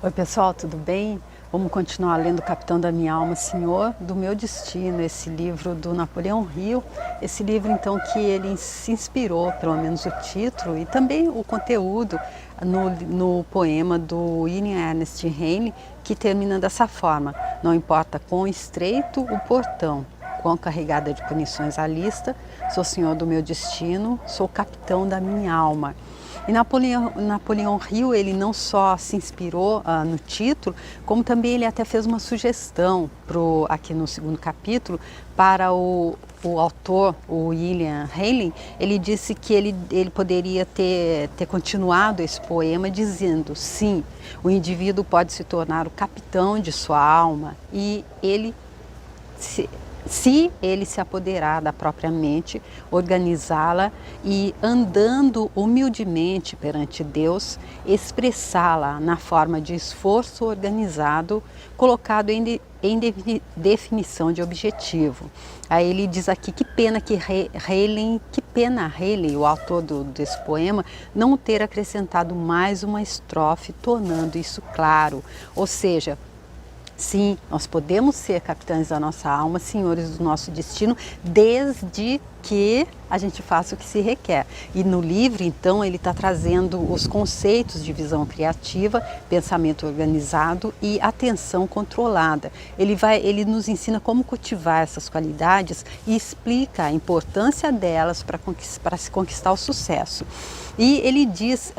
Oi pessoal, tudo bem? Vamos continuar lendo Capitão da Minha Alma, Senhor do Meu Destino, esse livro do Napoleão Hill. Esse livro então que ele se inspirou, pelo menos o título e também o conteúdo no poema do William Ernest Henley, que termina dessa forma: não importa quão estreito o portão, quão carregada de punições a lista, sou senhor do meu destino, sou capitão da minha alma. E Napoleão Hill, ele não só se inspirou no título, como também ele até fez uma sugestão aqui no segundo capítulo para o autor, o William Henley. Ele disse que ele poderia ter continuado esse poema dizendo: sim, o indivíduo pode se tornar o capitão de sua alma e ele se ele se apoderar da própria mente, organizá-la e, andando humildemente perante Deus, expressá-la na forma de esforço organizado, colocado em definição de objetivo. Aí ele diz aqui que pena Henley, o autor desse poema, não ter acrescentado mais uma estrofe, tornando isso claro. Ou seja, sim, nós podemos ser capitães da nossa alma, senhores do nosso destino, desde que a gente faça o que se requer. E no livro, então, ele está trazendo os conceitos de visão criativa, pensamento organizado e atenção controlada. Ele nos ensina como cultivar essas qualidades e explica a importância delas para se conquistar o sucesso. E ele diz,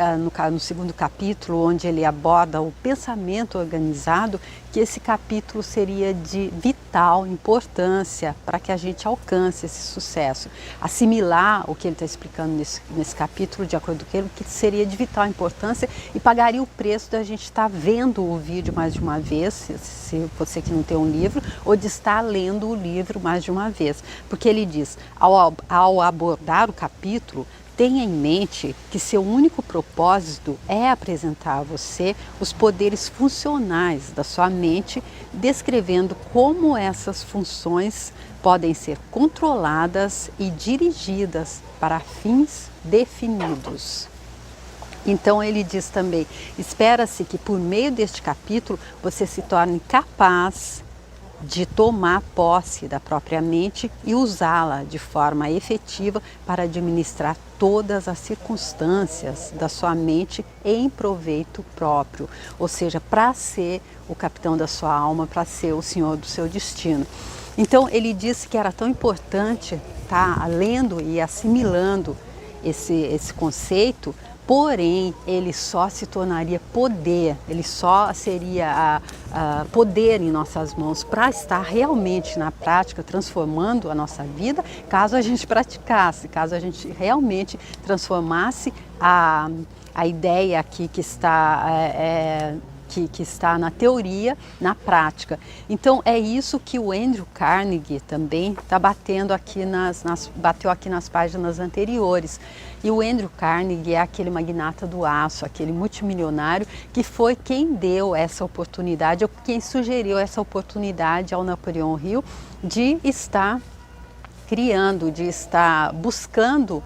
no segundo capítulo, onde ele aborda o pensamento organizado, que esse capítulo seria de vital importância para que a gente alcance esse sucesso. Assimilar o que ele está explicando nesse capítulo, de acordo com ele, que seria de vital importância e pagaria o preço da gente estar vendo o vídeo mais de uma vez, se você que não tem um livro, ou de estar lendo o livro mais de uma vez. Porque ele diz, ao abordar o capítulo, tenha em mente que seu único propósito é apresentar a você os poderes funcionais da sua mente, descrevendo como essas funções podem ser controladas e dirigidas para fins definidos. Então ele diz também, espera-se que por meio deste capítulo você se torne capaz de tomar posse da própria mente e usá-la de forma efetiva para administrar todas as circunstâncias da sua mente em proveito próprio, ou seja, para ser o capitão da sua alma, para ser o senhor do seu destino. Então ele disse que era tão importante estar lendo e assimilando esse conceito. Porém, ele só se tornaria poder, ele só seria poder em nossas mãos para estar realmente na prática transformando a nossa vida, caso a gente praticasse, caso a gente realmente transformasse a ideia aqui que está que está na teoria, na prática. Então é isso que o Andrew Carnegie também está batendo aqui bateu aqui nas páginas anteriores. E o Andrew Carnegie é aquele magnata do aço, aquele multimilionário que foi quem deu essa oportunidade, ou quem sugeriu essa oportunidade ao Napoleão Hill de estar criando, de estar buscando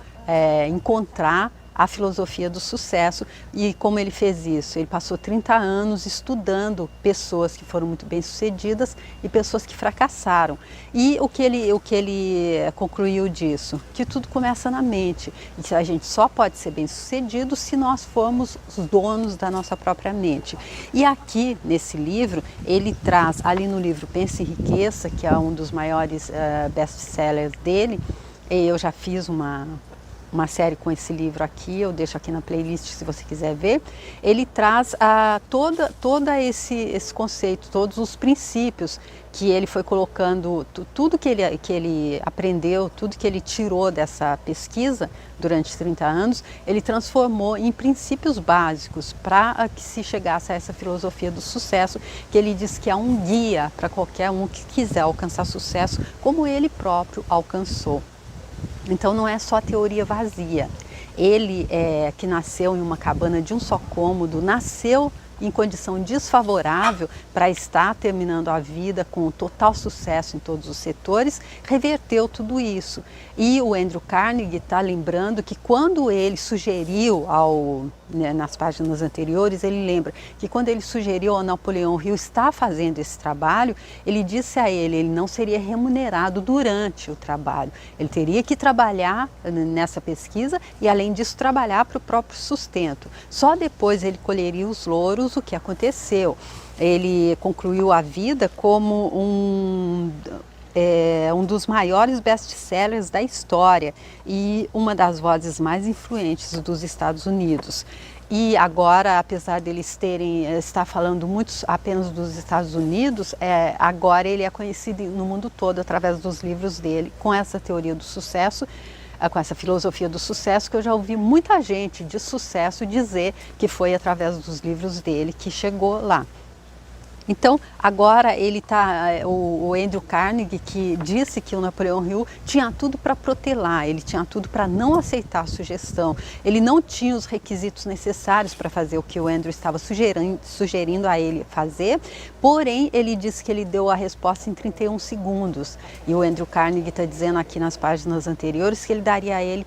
encontrar a filosofia do sucesso. E como ele fez isso? Ele passou 30 anos estudando pessoas que foram muito bem sucedidas e pessoas que fracassaram. E o que ele concluiu disso? Que tudo começa na mente. E a gente só pode ser bem sucedido se nós formos os donos da nossa própria mente. E aqui nesse livro, ele traz, ali no livro Pense e Enriqueça, que é um dos maiores best-sellers dele, eu já fiz uma série com esse livro aqui, eu deixo aqui na playlist se você quiser ver. Ele traz todo esse conceito, todos os princípios que ele foi colocando, tudo que ele aprendeu, tudo que ele tirou dessa pesquisa durante 30 anos, ele transformou em princípios básicos para que se chegasse a essa filosofia do sucesso, que ele diz que é um guia para qualquer um que quiser alcançar sucesso, como ele próprio alcançou. Então não é só teoria vazia. Ele, que nasceu em uma cabana de um só cômodo, nasceu em condição desfavorável para estar terminando a vida com total sucesso em todos os setores, reverteu tudo isso. E o Andrew Carnegie está lembrando que quando ele sugeriu nas páginas anteriores, ele lembra que quando ele sugeriu ao Napoleão Hill estar fazendo esse trabalho, ele disse a ele não seria remunerado durante o trabalho. Ele teria que trabalhar nessa pesquisa e, além disso, trabalhar para o próprio sustento. Só depois ele colheria os louros, o que aconteceu. Ele concluiu a vida como um dos maiores best-sellers da história e uma das vozes mais influentes dos Estados Unidos. E agora, apesar deles estar falando muito apenas dos Estados Unidos, agora ele é conhecido no mundo todo através dos livros dele, com essa teoria do sucesso, com essa filosofia do sucesso, que eu já ouvi muita gente de sucesso dizer que foi através dos livros dele que chegou lá. Então, agora ele o Andrew Carnegie, que disse que o Napoleão Hill tinha tudo para protelar, ele tinha tudo para não aceitar a sugestão, ele não tinha os requisitos necessários para fazer o que o Andrew estava sugerindo a ele fazer, porém ele disse que ele deu a resposta em 31 segundos. E o Andrew Carnegie está dizendo aqui nas páginas anteriores que ele daria a ele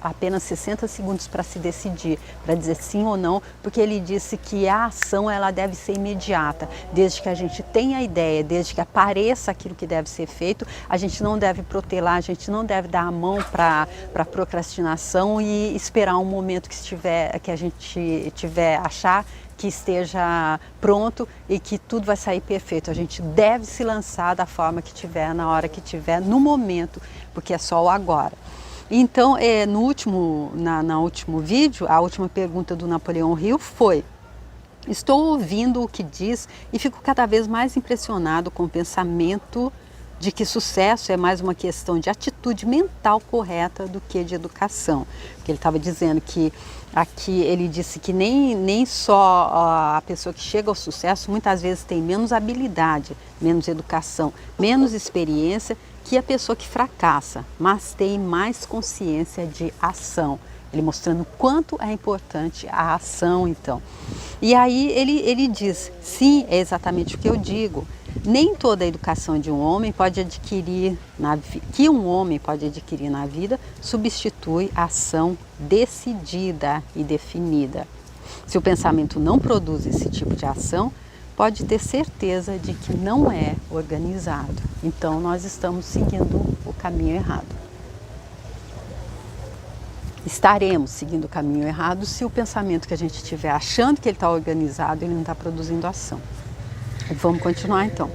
apenas 60 segundos para se decidir, para dizer sim ou não, porque ele disse que a ação ela deve ser imediata. Desde que a gente tenha a ideia, desde que apareça aquilo que deve ser feito, a gente não deve protelar, a gente não deve dar a mão para a procrastinação e esperar um momento que a gente achar que esteja pronto e que tudo vai sair perfeito. A gente deve se lançar da forma que tiver, na hora que tiver, no momento, porque é só o agora. Então, no último vídeo, a última pergunta do Napoleão Hill foi: estou ouvindo o que diz e fico cada vez mais impressionado com o pensamento de que sucesso é mais uma questão de atitude mental correta do que de educação. Porque ele estava dizendo que aqui ele disse que nem só a pessoa que chega ao sucesso muitas vezes tem menos habilidade, menos educação, menos experiência que a pessoa que fracassa, mas tem mais consciência de ação. Ele mostrando o quanto é importante a ação, então. E aí ele diz, sim, é exatamente o que eu digo. Nem toda a educação de um homem que um homem pode adquirir na vida substitui a ação decidida e definida. Se o pensamento não produz esse tipo de ação, pode ter certeza de que não é organizado. Então nós estamos seguindo o caminho errado. Estaremos seguindo o caminho errado se o pensamento que a gente estiver achando que ele está organizado, ele não está produzindo ação. Vamos continuar então.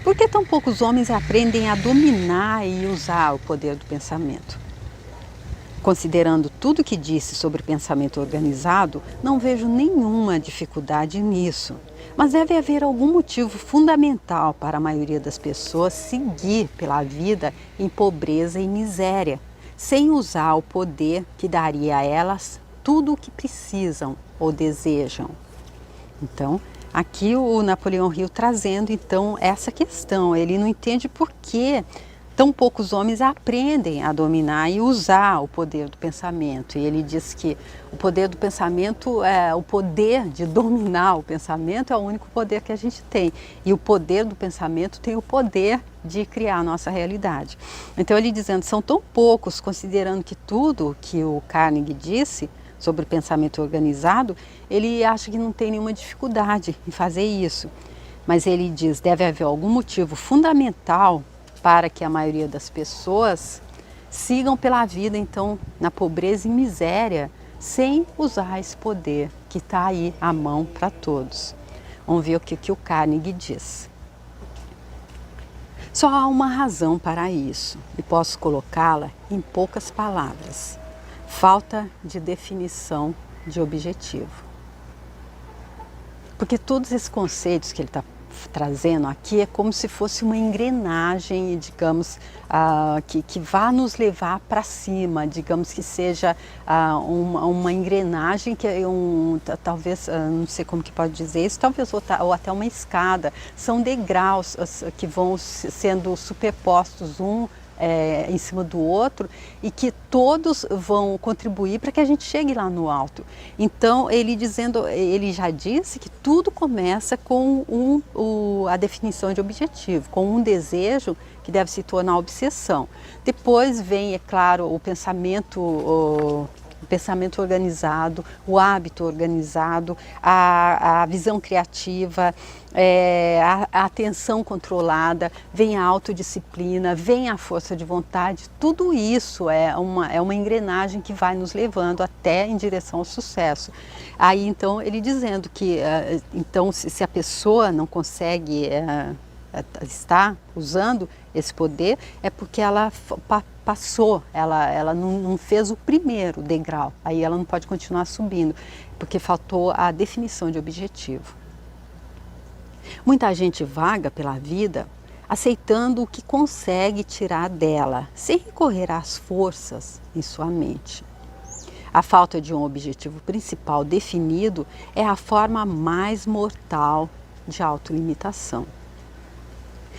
Por que tão poucos homens aprendem a dominar e usar o poder do pensamento? Considerando tudo que disse sobre pensamento organizado, não vejo nenhuma dificuldade nisso. Mas deve haver algum motivo fundamental para a maioria das pessoas seguir pela vida em pobreza e miséria, sem usar o poder que daria a elas tudo o que precisam ou desejam. Então, aqui o Napoleão Hill trazendo então essa questão, ele não entende por que tão poucos homens aprendem a dominar e usar o poder do pensamento. E ele diz que o poder do pensamento, o poder de dominar o pensamento é o único poder que a gente tem. E o poder do pensamento tem o poder de criar a nossa realidade. Então ele dizendo, são tão poucos, considerando que tudo que o Carnegie disse sobre o pensamento organizado, ele acha que não tem nenhuma dificuldade em fazer isso. Mas ele diz, deve haver algum motivo fundamental para que a maioria das pessoas sigam pela vida, então, na pobreza e miséria, sem usar esse poder que está aí à mão para todos. Vamos ver o que o Carnegie diz. Só há uma razão para isso, e posso colocá-la em poucas palavras. Falta de definição de objetivo. Porque todos esses conceitos que ele está trazendo aqui é como se fosse uma engrenagem, digamos, que vá nos levar para cima, digamos que seja uma engrenagem que é talvez, não sei como que pode dizer isso, talvez ou até uma escada, são degraus que vão sendo superpostos um em cima do outro e que todos vão contribuir para que a gente chegue lá no alto. Então ele já disse que tudo começa com a definição de objetivo, com um desejo que deve se tornar obsessão. Depois vem, é claro, o pensamento organizado, o hábito organizado, a visão criativa, a atenção controlada, vem a autodisciplina, vem a força de vontade. Tudo isso é uma engrenagem que vai nos levando até em direção ao sucesso. Aí então ele dizendo que então se a pessoa não consegue estar usando esse poder, é porque ela passou, ela não fez o primeiro degrau, aí ela não pode continuar subindo, porque faltou a definição de objetivo. Muita gente vaga pela vida aceitando o que consegue tirar dela, sem recorrer às forças em sua mente. A falta de um objetivo principal definido é a forma mais mortal de autolimitação.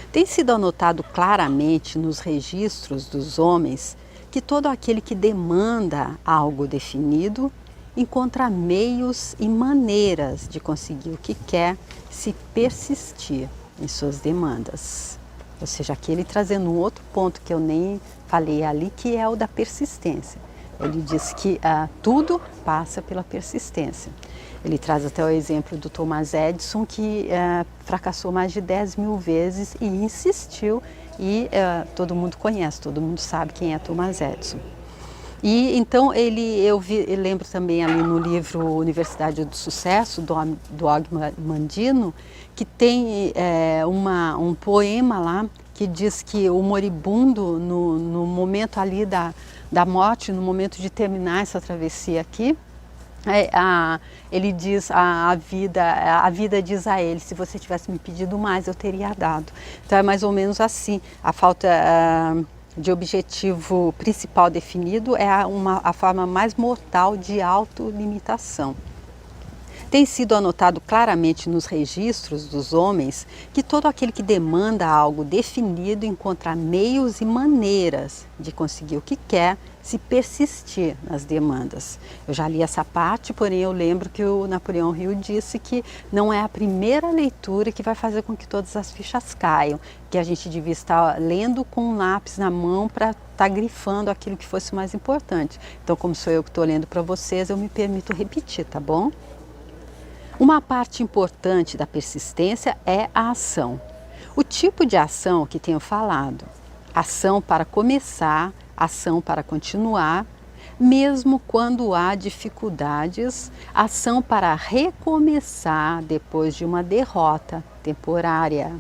Tem sido anotado claramente nos registros dos homens que todo aquele que demanda algo definido encontra meios e maneiras de conseguir o que quer se persistir em suas demandas. Ou seja, aqui ele trazendo um outro ponto que eu nem falei ali, que é o da persistência. Ele diz que tudo passa pela persistência. Ele traz até o exemplo do Thomas Edison, que fracassou mais de 10.000 vezes e insistiu, e todo mundo conhece, todo mundo sabe quem é Thomas Edison. E então eu lembro também ali no livro Universidade do Sucesso, do Og Mandino, que tem um poema lá que diz que o moribundo, no momento ali da morte, no momento de terminar essa travessia aqui, ele diz, a vida diz a ele: se você tivesse me pedido mais, eu teria dado. Então é mais ou menos assim, a falta de objetivo principal definido é a forma mais mortal de autolimitação. Tem sido anotado claramente nos registros dos homens que todo aquele que demanda algo definido encontra meios e maneiras de conseguir o que quer se persistir nas demandas. Eu já li essa parte, porém eu lembro que o Napoleão Hill disse que não é a primeira leitura que vai fazer com que todas as fichas caiam, que a gente devia estar lendo com um lápis na mão para estar grifando aquilo que fosse mais importante. Então, como sou eu que estou lendo para vocês, eu me permito repetir, tá bom? Uma parte importante da persistência é a ação. O tipo de ação que tenho falado: ação para começar, ação para continuar, mesmo quando há dificuldades, ação para recomeçar depois de uma derrota temporária.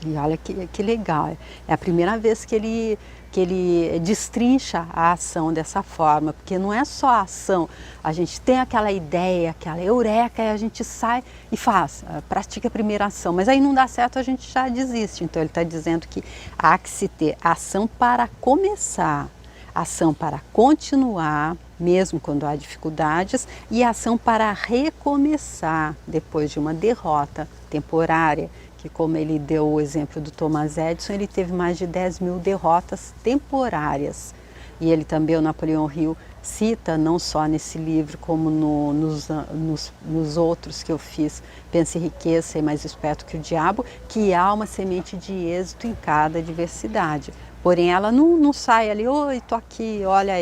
E olha que legal, é a primeira vez que ele destrincha a ação dessa forma, porque não é só a ação, a gente tem aquela ideia, aquela eureka, e a gente sai e faz, pratica a primeira ação, mas aí não dá certo, a gente já desiste. Então ele está dizendo que há que se ter ação para começar, ação para continuar, mesmo quando há dificuldades, e ação para recomeçar depois de uma derrota temporária, que, como ele deu o exemplo do Thomas Edison, ele teve mais de 10.000 derrotas temporárias. E ele também, o Napoleão Hill, cita, não só nesse livro, como nos outros que eu fiz, Pense em Riqueza, Ser Mais Esperto que o Diabo, que há uma semente de êxito em cada adversidade. Porém, ela não sai ali: oi, estou aqui, olha,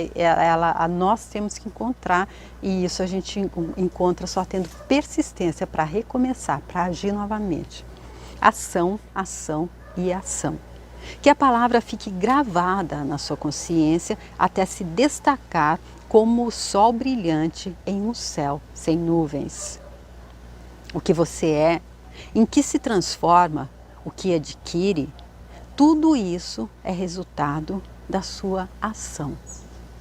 nós temos que encontrar, e isso a gente encontra só tendo persistência para recomeçar, para agir novamente. Ação, ação e ação. Que a palavra fique gravada na sua consciência até se destacar como o sol brilhante em um céu sem nuvens. O que você é, em que se transforma, o que adquire, tudo isso é resultado da sua ação.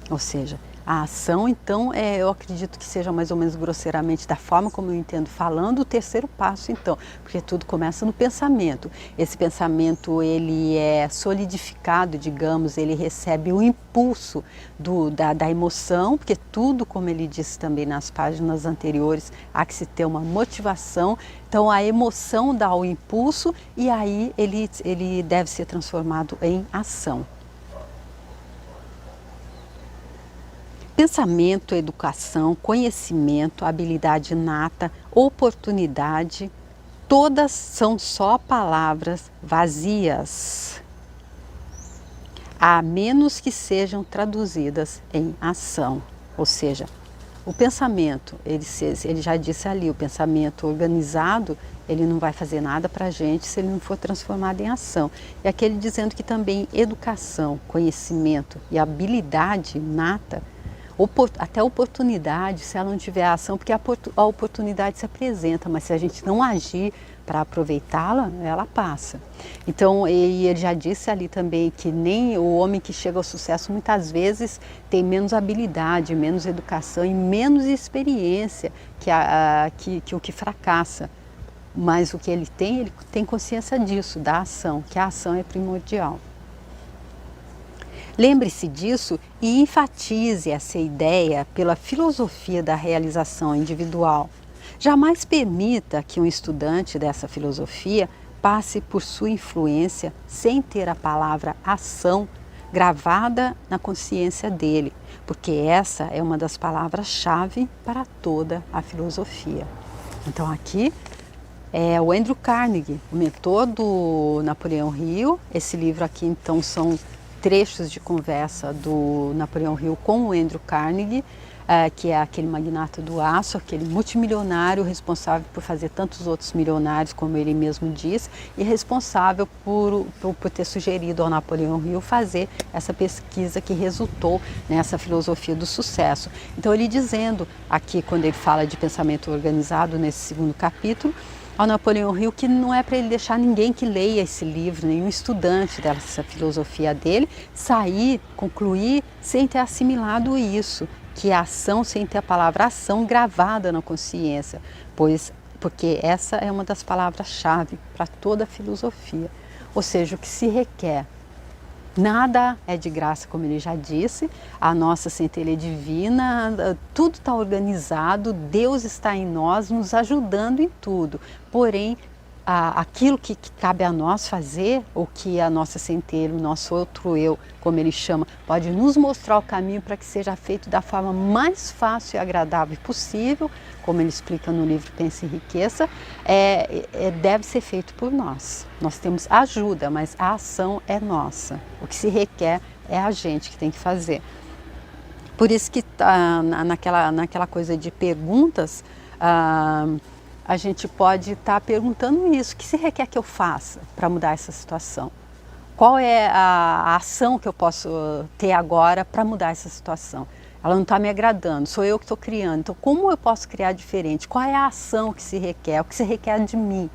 Ou seja, a ação, então, eu acredito que seja mais ou menos grosseiramente, da forma como eu entendo falando, o terceiro passo, então, porque tudo começa no pensamento. Esse pensamento, ele é solidificado, digamos, ele recebe o impulso da emoção, porque tudo, como ele disse também nas páginas anteriores, há que se ter uma motivação. Então, a emoção dá o impulso e aí ele deve ser transformado em ação. Pensamento, educação, conhecimento, habilidade inata, oportunidade, todas são só palavras vazias, a menos que sejam traduzidas em ação. Ou seja, o pensamento, ele já disse ali, o pensamento organizado, ele não vai fazer nada para a gente se ele não for transformado em ação. E aquele dizendo que também educação, conhecimento e habilidade inata, até oportunidade, se ela não tiver ação, porque a oportunidade se apresenta, mas se a gente não agir para aproveitá-la, ela passa. Então, ele já disse ali também que nem o homem que chega ao sucesso muitas vezes tem menos habilidade, menos educação e menos experiência que o que fracassa. Mas o que ele tem consciência disso, da ação, que a ação é primordial. Lembre-se disso e enfatize essa ideia pela filosofia da realização individual. Jamais permita que um estudante dessa filosofia passe por sua influência sem ter a palavra ação gravada na consciência dele, porque essa é uma das palavras-chave para toda a filosofia. Então aqui é o Andrew Carnegie, o mentor do Napoleão Hill. Esse livro aqui então são trechos de conversa do Napoleão Hill com o Andrew Carnegie, que é aquele magnata do aço, aquele multimilionário responsável por fazer tantos outros milionários, como ele mesmo diz, e responsável por ter sugerido ao Napoleão Hill fazer essa pesquisa que resultou nessa filosofia do sucesso. Então ele dizendo aqui, quando ele fala de pensamento organizado nesse segundo capítulo, ao Napoleão Hill que não é para ele deixar ninguém que leia esse livro, nenhum estudante dessa filosofia dele, sair, concluir sem ter assimilado isso, que é ação sem ter a palavra ação gravada na consciência, porque essa é uma das palavras-chave para toda a filosofia. Ou seja, o que se requer. Nada é de graça, como ele já disse, a nossa centelha divina, tudo está organizado, Deus está em nós, nos ajudando em tudo. Porém, aquilo que cabe a nós fazer, ou que a nossa centelha, o nosso outro eu, como ele chama, pode nos mostrar o caminho para que seja feito da forma mais fácil e agradável possível, como ele explica no livro Pense e Enriqueça, deve ser feito por nós. Nós temos ajuda, mas a ação é nossa. O que se requer é a gente que tem que fazer. Por isso que naquela coisa de perguntas, a gente pode estar perguntando isso, o que se requer que eu faça para mudar essa situação? Qual é a ação que eu posso ter agora para mudar essa situação? Ela não está me agradando, sou eu que estou criando, então como eu posso criar diferente? Qual é a ação que se requer, o que se requer de mim?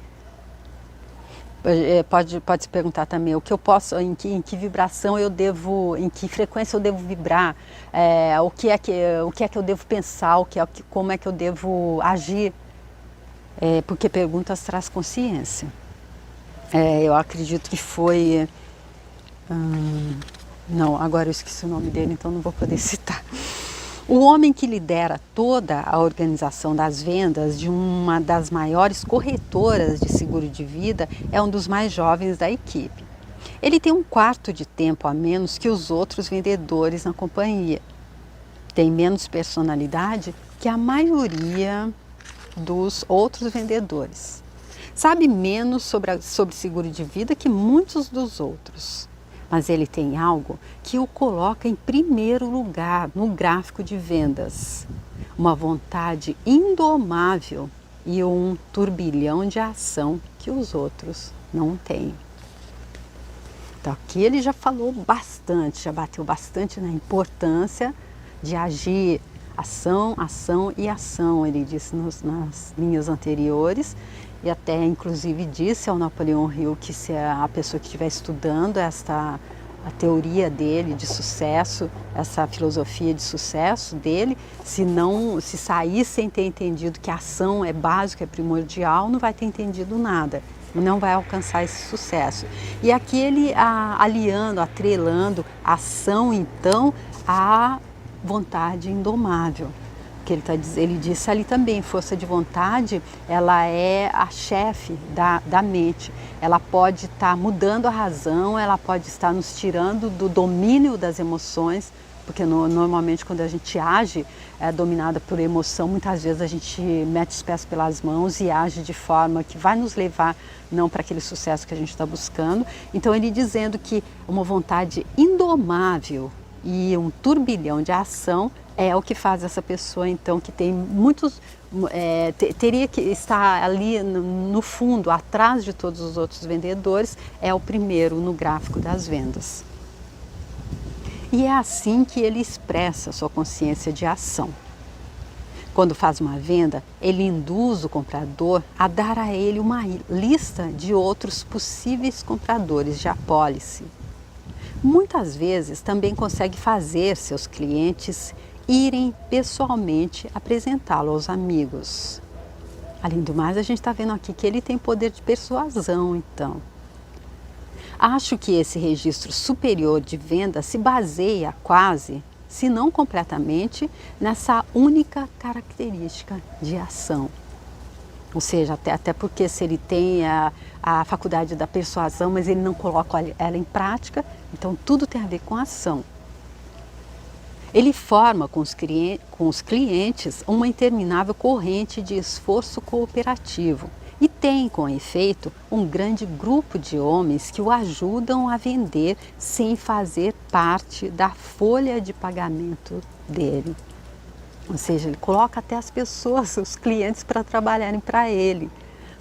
Pode se perguntar também o que eu posso, em que vibração eu devo, em que frequência eu devo vibrar, o que é que eu devo pensar, como é que eu devo agir. Porque perguntas traz consciência. Eu acredito que foi... não, agora eu esqueci o nome dele, então não vou poder citar. O homem que lidera toda a organização das vendas de uma das maiores corretoras de seguro de vida é um dos mais jovens da equipe. Ele tem um quarto de tempo a menos que os outros vendedores na companhia. Tem menos personalidade que a maioria dos outros vendedores. Sabe menos sobre seguro de vida que muitos dos outros. Mas ele tem algo que o coloca em primeiro lugar no gráfico de vendas. Uma vontade indomável e um turbilhão de ação que os outros não têm. Então aqui ele já falou bastante, já bateu bastante na importância de agir. Ação, ação e ação, ele disse nas linhas anteriores, e até inclusive disse ao Napoleão Hill que se a pessoa que estiver estudando a teoria dele de sucesso, essa filosofia de sucesso dele, se sair sem ter entendido que a ação é básica, é primordial, não vai ter entendido nada, não vai alcançar esse sucesso. E aqui ele atrelando a ação então a vontade indomável, que ele disse ali também, força de vontade, ela é a chefe da mente, ela pode estar mudando a razão, ela pode estar nos tirando do domínio das emoções, porque normalmente quando a gente age dominada por emoção, muitas vezes a gente mete os pés pelas mãos e age de forma que vai nos levar não para aquele sucesso que a gente está buscando. Então ele dizendo que uma vontade indomável e um turbilhão de ação é o que faz essa pessoa, então, que tem muitos, teria que estar ali no fundo, atrás de todos os outros vendedores, é o primeiro no gráfico das vendas. E é assim que ele expressa sua consciência de ação. Quando faz uma venda, ele induz o comprador a dar a ele uma lista de outros possíveis compradores de apólice. Muitas vezes também consegue fazer seus clientes irem pessoalmente apresentá-lo aos amigos. Além do mais, a gente está vendo aqui que ele tem poder de persuasão, então. Acho que esse registro superior de venda se baseia quase, se não completamente, nessa única característica de ação. Ou seja, até porque se ele tem a faculdade da persuasão, mas ele não coloca ela em prática, então tudo tem a ver com ação. Ele forma com os clientes uma interminável corrente de esforço cooperativo e tem, com efeito, um grande grupo de homens que o ajudam a vender sem fazer parte da folha de pagamento dele. Ou seja, ele coloca até as pessoas, os clientes, para trabalharem para ele.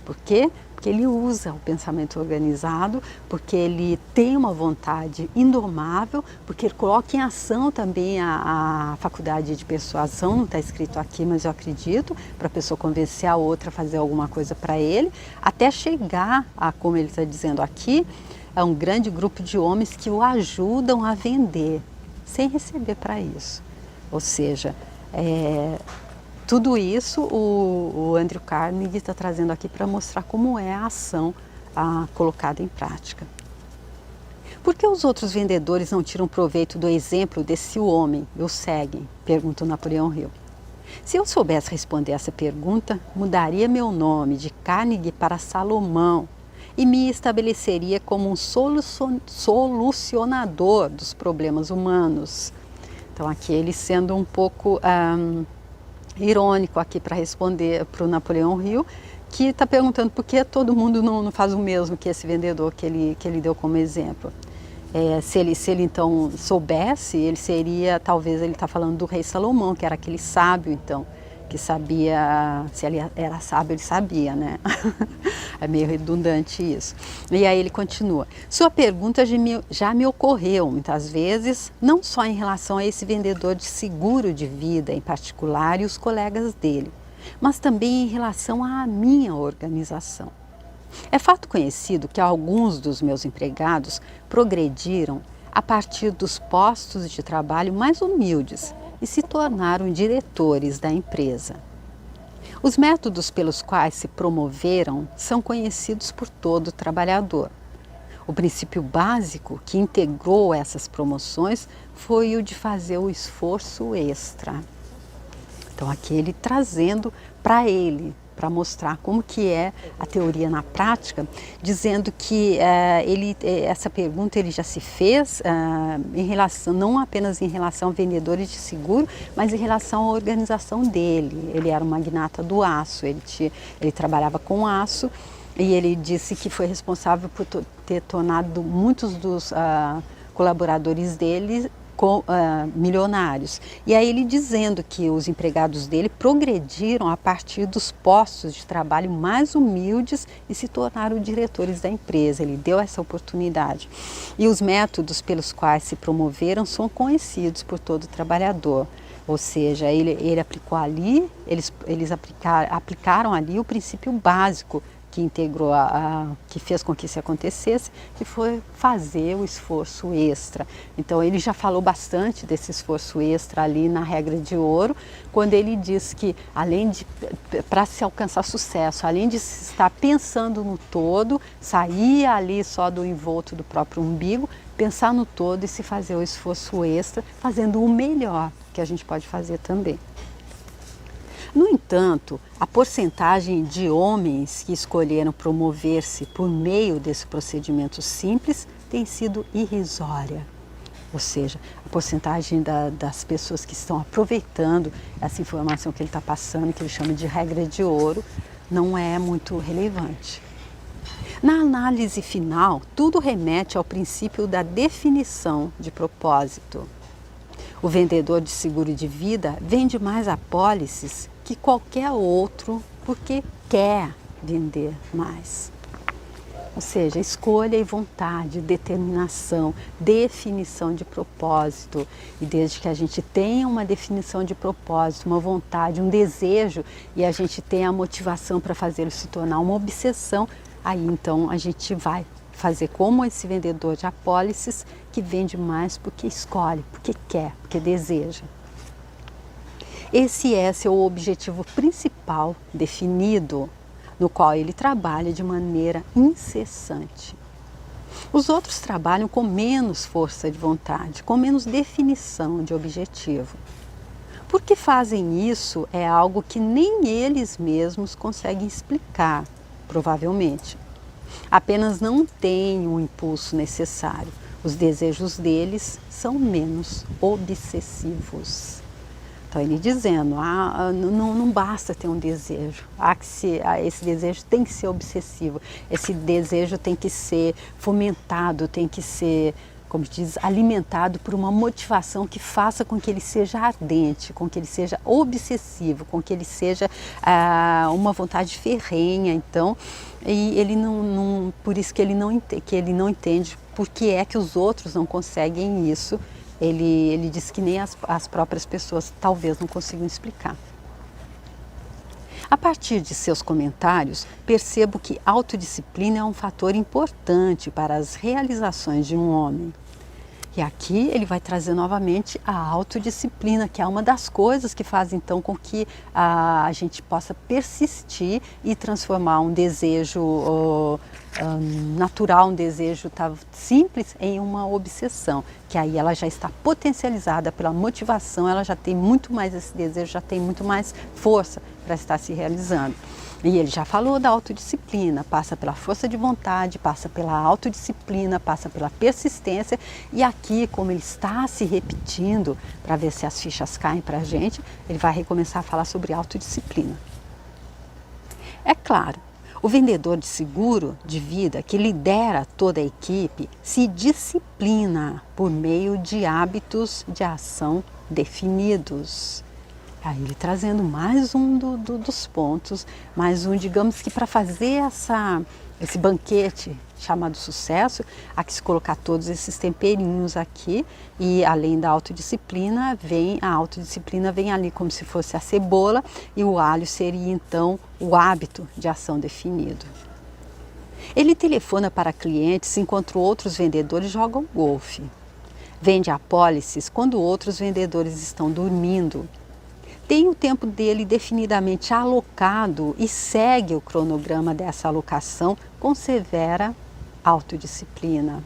Por quê? Porque ele usa o pensamento organizado, porque ele tem uma vontade indomável, porque ele coloca em ação também a faculdade de persuasão, não está escrito aqui, mas eu acredito, para a pessoa convencer a outra a fazer alguma coisa para ele, até chegar a, como ele está dizendo aqui, a um grande grupo de homens que o ajudam a vender, sem receber para isso. Ou seja, tudo isso o Andrew Carnegie está trazendo aqui para mostrar como é a ação colocada em prática. Por que os outros vendedores não tiram proveito do exemplo desse homem e o seguem? Pergunta o Napoleão Hill. Se eu soubesse responder essa pergunta, mudaria meu nome de Carnegie para Salomão e me estabeleceria como um solucionador dos problemas humanos. Então aqui ele sendo um pouco irônico aqui para responder para o Napoleão Hill, que está perguntando por que todo mundo não faz o mesmo que esse vendedor que ele deu como exemplo. Se ele então soubesse, ele seria, talvez ele está falando do rei Salomão, que era aquele sábio então, que sabia, se ele era sábio, ele sabia, né? É meio redundante isso. E aí ele continua. Sua pergunta já me ocorreu muitas vezes, não só em relação a esse vendedor de seguro de vida em particular e os colegas dele, mas também em relação à minha organização. É fato conhecido que alguns dos meus empregados progrediram a partir dos postos de trabalho mais humildes e se tornaram diretores da empresa. Os métodos pelos quais se promoveram são conhecidos por todo trabalhador. O princípio básico que integrou essas promoções foi o de fazer o esforço extra. Então aqui ele trazendo para ele, para mostrar como que é a teoria na prática, dizendo que essa pergunta ele já se fez em relação, não apenas em relação a vendedores de seguro, mas em relação à organização dele. Ele era um magnata do aço, ele trabalhava com aço e ele disse que foi responsável por ter tornado muitos dos colaboradores dele milionários. E aí ele dizendo que os empregados dele progrediram a partir dos postos de trabalho mais humildes e se tornaram diretores da empresa. Ele deu essa oportunidade. E os métodos pelos quais se promoveram são conhecidos por todo trabalhador. Ou seja, ele aplicou ali, eles aplicaram ali o princípio básico que integrou, que fez com que isso acontecesse, que foi fazer o esforço extra. Então ele já falou bastante desse esforço extra ali na regra de ouro, quando ele diz que para se alcançar sucesso, além de se estar pensando no todo, sair ali só do envolto do próprio umbigo, pensar no todo e se fazer o esforço extra, fazendo o melhor que a gente pode fazer também. No entanto, a porcentagem de homens que escolheram promover-se por meio desse procedimento simples tem sido irrisória. Ou seja, a porcentagem das pessoas que estão aproveitando essa informação que ele está passando, que ele chama de regra de ouro, não é muito relevante. Na análise final, tudo remete ao princípio da definição de propósito. O vendedor de seguro de vida vende mais apólices que qualquer outro porque quer vender mais. Ou seja, escolha e vontade, determinação, definição de propósito. E desde que a gente tenha uma definição de propósito, uma vontade, um desejo, e a gente tenha a motivação para fazê-lo se tornar uma obsessão, aí então a gente vai fazer como esse vendedor de apólices que vende mais porque escolhe, porque quer, porque deseja. Esse é seu objetivo principal definido, no qual ele trabalha de maneira incessante. Os outros trabalham com menos força de vontade, com menos definição de objetivo. Por que fazem isso é algo que nem eles mesmos conseguem explicar, provavelmente. Apenas não têm o impulso necessário. Os desejos deles são menos obsessivos. Então ele dizendo, não basta ter um desejo, esse desejo tem que ser obsessivo, esse desejo tem que ser fomentado, tem que ser, como diz, alimentado por uma motivação que faça com que ele seja ardente, com que ele seja obsessivo, com que ele seja uma vontade ferrenha. Então, e ele por isso que ele não entende por que é que os outros não conseguem isso. Ele diz que nem as próprias pessoas talvez não consigam explicar. A partir de seus comentários, percebo que autodisciplina é um fator importante para as realizações de um homem. E aqui ele vai trazer novamente a autodisciplina, que é uma das coisas que faz então com que a gente possa persistir e transformar um desejo natural, um desejo simples em uma obsessão, que aí ela já está potencializada pela motivação, ela já tem muito mais esse desejo, já tem muito mais força para estar se realizando. E ele já falou da autodisciplina, passa pela força de vontade, passa pela autodisciplina, passa pela persistência. E aqui, como ele está se repetindo, para ver se as fichas caem para a gente, ele vai recomeçar a falar sobre autodisciplina. É claro, o vendedor de seguro de vida que lidera toda a equipe se disciplina por meio de hábitos de ação definidos. Aí ele trazendo mais um dos pontos, mais um, digamos que para fazer esse banquete chamado sucesso, há que se colocar todos esses temperinhos aqui, e além da autodisciplina, vem ali como se fosse a cebola, e o alho seria então o hábito de ação definido. Ele telefona para clientes enquanto outros vendedores jogam golfe. Vende apólices quando outros vendedores estão dormindo. Tem o tempo dele definidamente alocado e segue o cronograma dessa alocação com severa autodisciplina.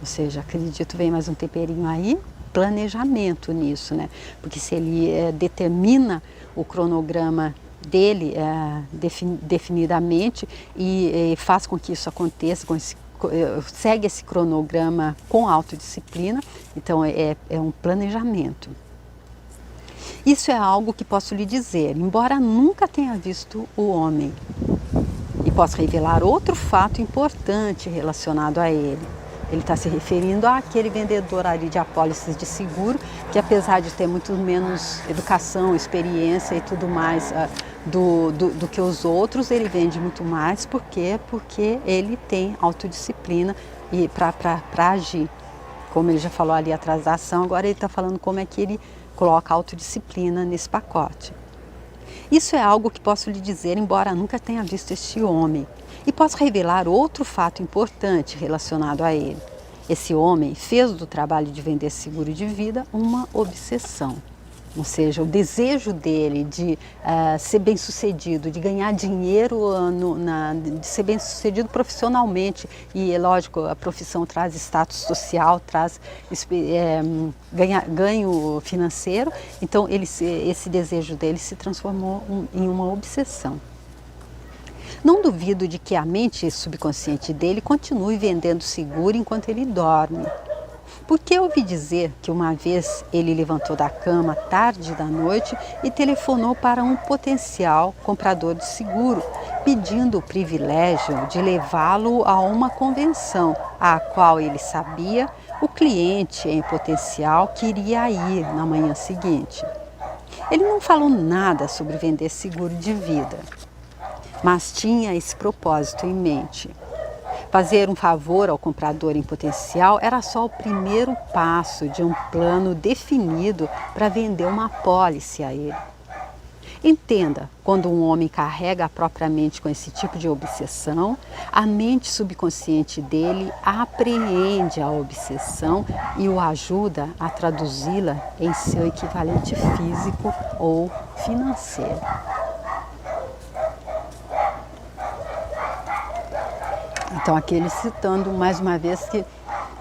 Ou seja, acredito, vem mais um temperinho aí, planejamento nisso, né? Porque se ele determina o cronograma dele definidamente e faz com que isso aconteça, segue esse cronograma com autodisciplina, então é um planejamento. Isso é algo que posso lhe dizer, embora nunca tenha visto o homem. E posso revelar outro fato importante relacionado a ele. Ele está se referindo àquele vendedor ali de apólices de seguro, que apesar de ter muito menos educação, experiência e tudo mais do que os outros, ele vende muito mais. Por quê? Porque ele tem autodisciplina e para agir. Como ele já falou ali atrás da ação, agora ele está falando como é que ele coloca autodisciplina nesse pacote. Isso é algo que posso lhe dizer, embora nunca tenha visto este homem. E posso revelar outro fato importante relacionado a ele. Esse homem fez do trabalho de vender seguro de vida uma obsessão. Ou seja, o desejo dele de ser bem-sucedido, de ganhar dinheiro, de ser bem-sucedido profissionalmente. E, é lógico, a profissão traz status social, traz ganho financeiro. Então, esse desejo dele se transformou em uma obsessão. Não duvido de que a mente subconsciente dele continue vendendo seguro enquanto ele dorme. Porque eu ouvi dizer que uma vez ele levantou da cama tarde da noite e telefonou para um potencial comprador de seguro, pedindo o privilégio de levá-lo a uma convenção, à qual ele sabia o cliente em potencial queria ir na manhã seguinte. Ele não falou nada sobre vender seguro de vida, mas tinha esse propósito em mente. Fazer um favor ao comprador em potencial era só o primeiro passo de um plano definido para vender uma apólice a ele. Entenda, quando um homem carrega a própria mente com esse tipo de obsessão, a mente subconsciente dele apreende a obsessão e o ajuda a traduzi-la em seu equivalente físico ou financeiro. Então, aqui ele citando mais uma vez que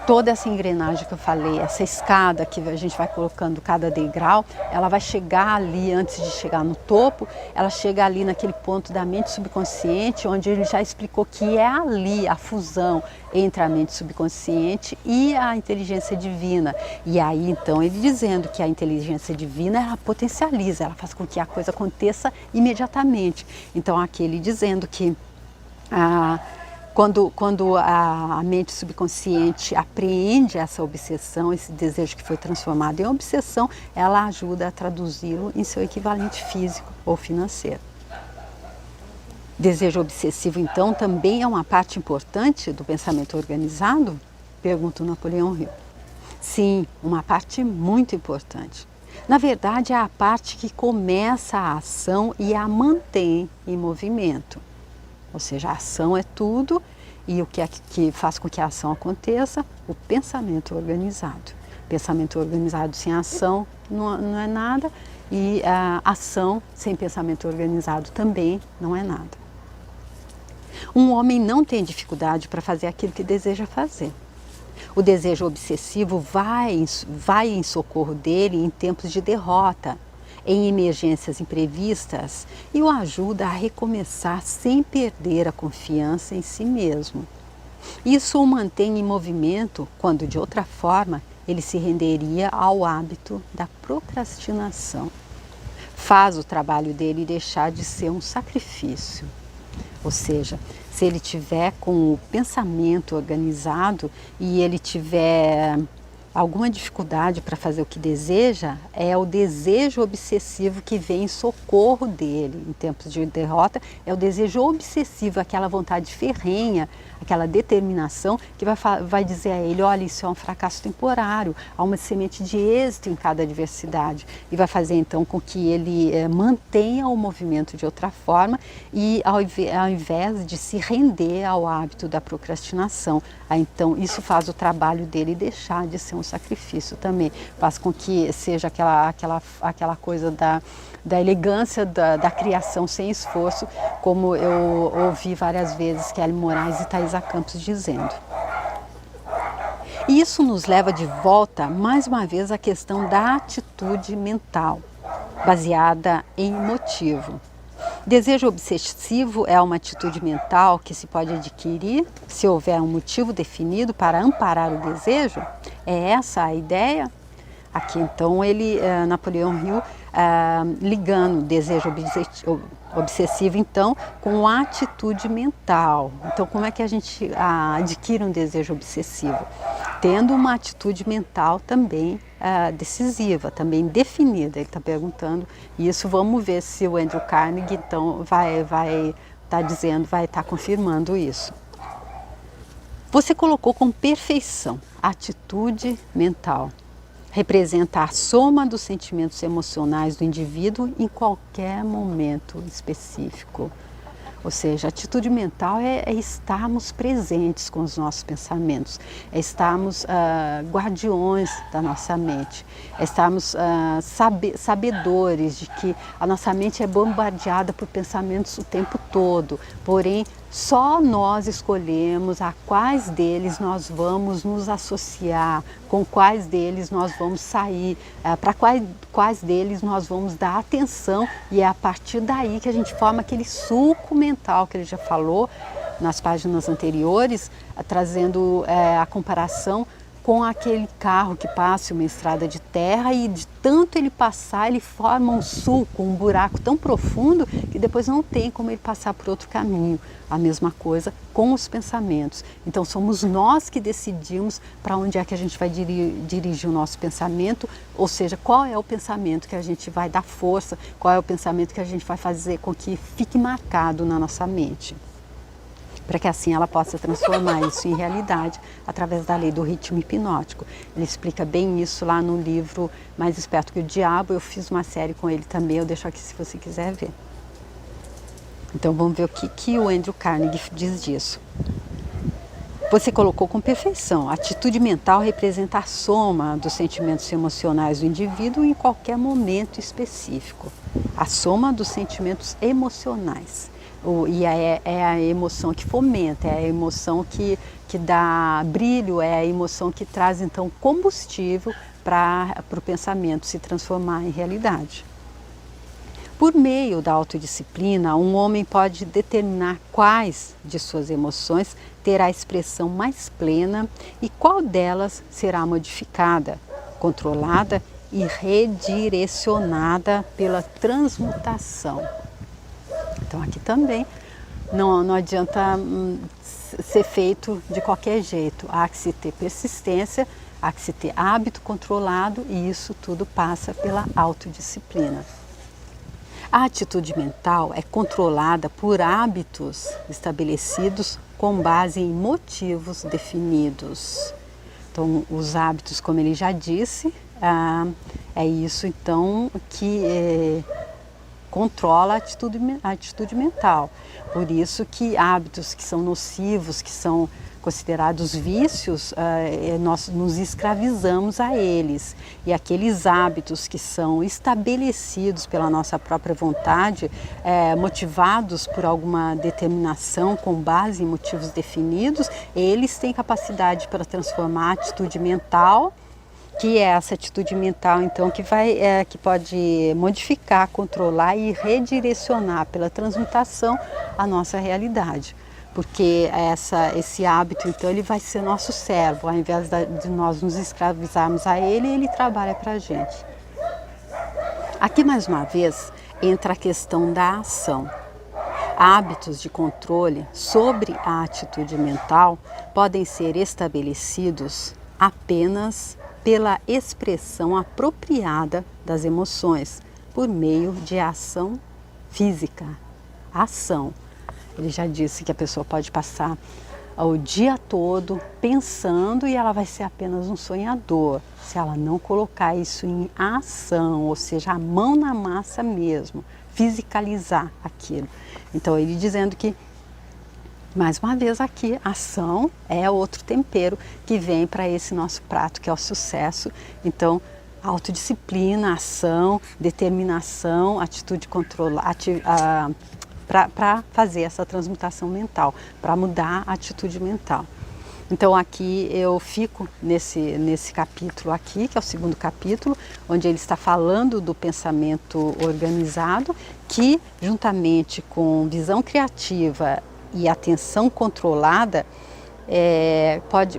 toda essa engrenagem que eu falei, essa escada que a gente vai colocando cada degrau, ela vai chegar ali, antes de chegar no topo, ela chega ali naquele ponto da mente subconsciente, onde ele já explicou que é ali a fusão entre a mente subconsciente e a inteligência divina. E aí, então, ele dizendo que a inteligência divina, ela potencializa, ela faz com que a coisa aconteça imediatamente. Então, aqui ele dizendo que quando a mente subconsciente apreende essa obsessão, esse desejo que foi transformado em obsessão, ela ajuda a traduzi-lo em seu equivalente físico ou financeiro. Desejo obsessivo, então, também é uma parte importante do pensamento organizado? Pergunta o Napoleão Hill. Sim, uma parte muito importante. Na verdade, é a parte que começa a ação e a mantém em movimento. Ou seja, a ação é tudo e o que é que faz com que a ação aconteça? O pensamento organizado. Pensamento organizado sem ação não é nada e a ação sem pensamento organizado também não é nada. Um homem não tem dificuldade para fazer aquilo que deseja fazer. O desejo obsessivo vai em socorro dele em tempos de derrota, em emergências imprevistas e o ajuda a recomeçar sem perder a confiança em si mesmo. Isso o mantém em movimento quando, de outra forma, ele se renderia ao hábito da procrastinação. Faz o trabalho dele deixar de ser um sacrifício. Ou seja, se ele tiver com o pensamento organizado e ele tiver alguma dificuldade para fazer o que deseja, é o desejo obsessivo que vem em socorro dele em tempos de derrota, é o desejo obsessivo, aquela vontade ferrenha, aquela determinação que vai dizer a ele, olha, isso é um fracasso temporário, há uma semente de êxito em cada adversidade e vai fazer então com que ele mantenha o movimento de outra forma e ao invés de se render ao hábito da procrastinação. Então isso faz o trabalho dele deixar de ser um sacrifício também, faz com que seja aquela coisa da elegância da criação sem esforço, como eu ouvi várias vezes Kelly Moraes e Thaisa Campos dizendo. E isso nos leva de volta, mais uma vez, à questão da atitude mental, baseada em motivo. Desejo obsessivo é uma atitude mental que se pode adquirir se houver um motivo definido para amparar o desejo? É essa a ideia? Aqui então Napoleão Hill, ligando o desejo obsessivo então com a atitude mental. Então como é que a gente adquire um desejo obsessivo? Tendo uma atitude mental também decisiva, também definida. Ele está perguntando isso, vamos ver se o Andrew Carnegie então vai estar confirmando isso. Você colocou com perfeição atitude mental. Representa a soma dos sentimentos emocionais do indivíduo em qualquer momento específico. Ou seja, a atitude mental é estarmos presentes com os nossos pensamentos, é estarmos guardiões da nossa mente, é estarmos sabedores de que a nossa mente é bombardeada por pensamentos o tempo todo, porém só nós escolhemos a quais deles nós vamos nos associar, com quais deles nós vamos sair, para quais deles nós vamos dar atenção e é a partir daí que a gente forma aquele suco mental que ele já falou nas páginas anteriores, trazendo a comparação com aquele carro que passa uma estrada de terra e de tanto ele passar, ele forma um sulco, um buraco tão profundo que depois não tem como ele passar por outro caminho. A mesma coisa com os pensamentos. Então somos nós que decidimos para onde é que a gente vai dirigir o nosso pensamento, ou seja, qual é o pensamento que a gente vai dar força, qual é o pensamento que a gente vai fazer com que fique marcado na nossa mente, para que assim ela possa transformar isso em realidade através da lei do ritmo hipnótico. Ele explica bem isso lá no livro Mais Esperto que o Diabo. Eu fiz uma série com ele também, eu deixo aqui se você quiser ver. Então vamos ver o que o Andrew Carnegie diz disso. Você colocou com perfeição. A atitude mental representa a soma dos sentimentos emocionais do indivíduo em qualquer momento específico. A soma dos sentimentos emocionais. E é a emoção que fomenta, é a emoção que dá brilho, é a emoção que traz então combustível para o pensamento se transformar em realidade. Por meio da autodisciplina, um homem pode determinar quais de suas emoções terá a expressão mais plena e qual delas será modificada, controlada e redirecionada pela transmutação. Então aqui também não adianta ser feito de qualquer jeito, há que se ter persistência, há que se ter hábito controlado e isso tudo passa pela autodisciplina. A atitude mental é controlada por hábitos estabelecidos com base em motivos definidos. Então, os hábitos, como ele já disse, é isso então que controla a atitude mental. Por isso que hábitos que são nocivos, que são considerados vícios, nós nos escravizamos a eles. E aqueles hábitos que são estabelecidos pela nossa própria vontade, motivados por alguma determinação com base em motivos definidos, eles têm capacidade para transformar a atitude mental, que é essa atitude mental então que pode modificar, controlar e redirecionar pela transmutação a nossa realidade. Porque esse hábito, então, ele vai ser nosso servo, ao invés de nós nos escravizarmos a ele, ele trabalha para a gente. Aqui, mais uma vez, entra a questão da ação. Hábitos de controle sobre a atitude mental podem ser estabelecidos apenas pela expressão apropriada das emoções, por meio de ação física. Ação. Ele já disse que a pessoa pode passar o dia todo pensando e ela vai ser apenas um sonhador, se ela não colocar isso em ação, ou seja, a mão na massa mesmo, fisicalizar aquilo. Então ele dizendo que, mais uma vez aqui, ação é outro tempero que vem para esse nosso prato, que é o sucesso. Então, autodisciplina, ação, determinação, atitude controlada, para fazer essa transmutação mental, para mudar a atitude mental. Então aqui eu fico nesse capítulo aqui, que é o segundo capítulo, onde ele está falando do pensamento organizado, que juntamente com visão criativa e atenção controlada,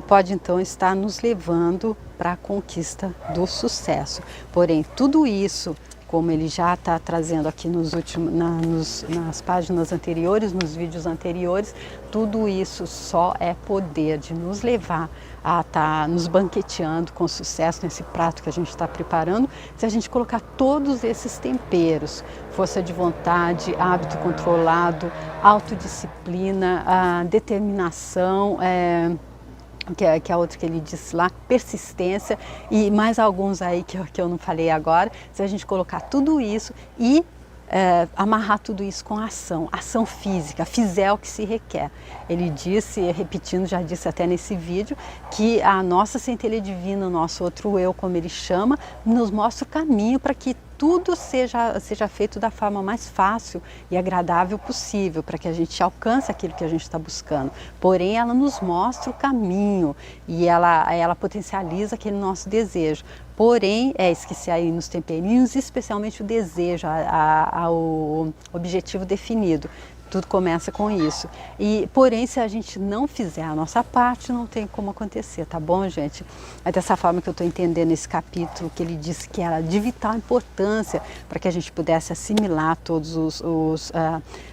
pode então estar nos levando para a conquista do sucesso. Porém, tudo isso, como ele já está trazendo aqui nas páginas anteriores, nos vídeos anteriores, tudo isso só é poder de nos levar a estar nos banqueteando com sucesso nesse prato que a gente está preparando, se a gente colocar todos esses temperos, força de vontade, hábito controlado, autodisciplina, determinação, que é outro que ele disse lá, persistência e mais alguns aí que eu não falei agora, se a gente colocar tudo isso e amarrar tudo isso com ação física, fizer o que se requer. Ele disse, repetindo, já disse até nesse vídeo, que a nossa centelha divina, o nosso outro eu, como ele chama, nos mostra o caminho para que tudo seja feito da forma mais fácil e agradável possível, para que a gente alcance aquilo que a gente está buscando. Porém, ela nos mostra o caminho e ela potencializa aquele nosso desejo. Porém, esqueci aí nos temperinhos, especialmente o desejo, o objetivo definido. Tudo começa com isso. E, porém, se a gente não fizer a nossa parte, não tem como acontecer, tá bom, gente? É dessa forma que eu estou entendendo esse capítulo, que ele disse que era de vital importância para que a gente pudesse assimilar todos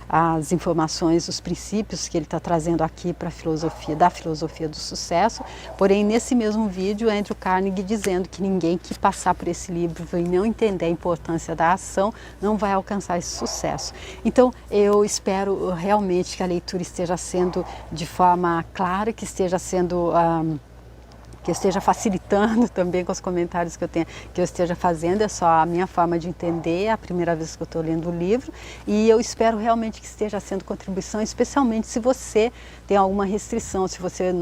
as informações, os princípios que ele está trazendo aqui para a filosofia, da filosofia do sucesso. Porém, nesse mesmo vídeo, Andrew Carnegie dizendo que ninguém que passar por esse livro e não entender a importância da ação não vai alcançar esse sucesso. Então, eu espero realmente que a leitura esteja sendo de forma clara, que esteja sendo que eu esteja facilitando também com os comentários que eu esteja fazendo. É só a minha forma de entender, é a primeira vez que eu estou lendo o livro, e eu espero realmente que esteja sendo contribuição, especialmente se você tem alguma restrição, se você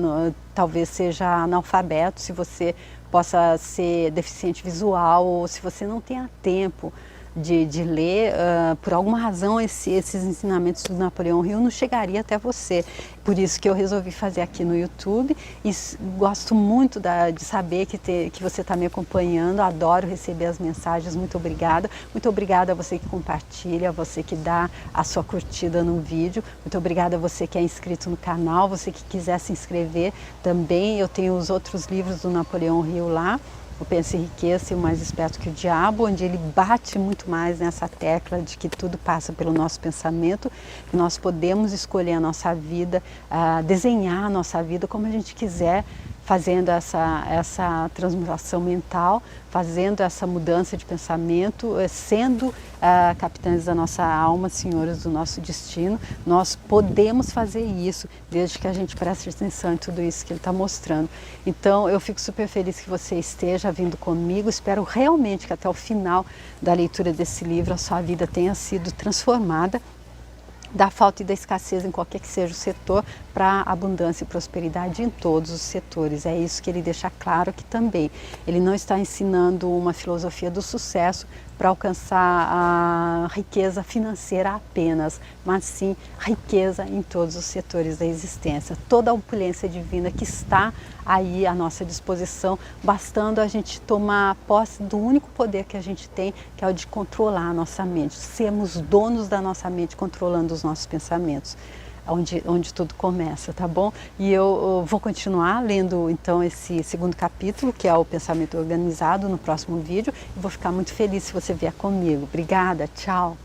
talvez seja analfabeto, se você possa ser deficiente visual, ou se você não tenha tempo de ler, por alguma razão esses ensinamentos do Napoleão Hill não chegaria até você. Por isso que eu resolvi fazer aqui no YouTube, e gosto muito de saber que você está me acompanhando, adoro receber as mensagens, muito obrigada a você que compartilha, a você que dá a sua curtida no vídeo, muito obrigada a você que é inscrito no canal, você que quiser se inscrever também. Eu tenho os outros livros do Napoleão Hill lá, O Pensa e Enriqueça e O Mais Esperto que o Diabo, onde ele bate muito mais nessa tecla de que tudo passa pelo nosso pensamento, que nós podemos escolher a nossa vida, desenhar a nossa vida como a gente quiser, fazendo essa transmutação mental, fazendo essa mudança de pensamento, sendo capitães da nossa alma, senhores do nosso destino. Nós podemos fazer isso, desde que a gente preste atenção em tudo isso que ele está mostrando. Então, eu fico super feliz que você esteja vindo comigo. Espero realmente que até o final da leitura desse livro a sua vida tenha sido transformada da falta e da escassez em qualquer que seja o setor, para abundância e prosperidade em todos os setores. É isso que ele deixa claro aqui também. Ele não está ensinando uma filosofia do sucesso para alcançar a riqueza financeira apenas, mas sim riqueza em todos os setores da existência. Toda a opulência divina que está aí à nossa disposição, bastando a gente tomar posse do único poder que a gente tem, que é o de controlar a nossa mente, sermos donos da nossa mente, controlando os nossos pensamentos. Onde tudo começa, tá bom? E eu vou continuar lendo então esse segundo capítulo, que é o pensamento organizado, no próximo vídeo, e vou ficar muito feliz se você vier comigo. Obrigada, tchau!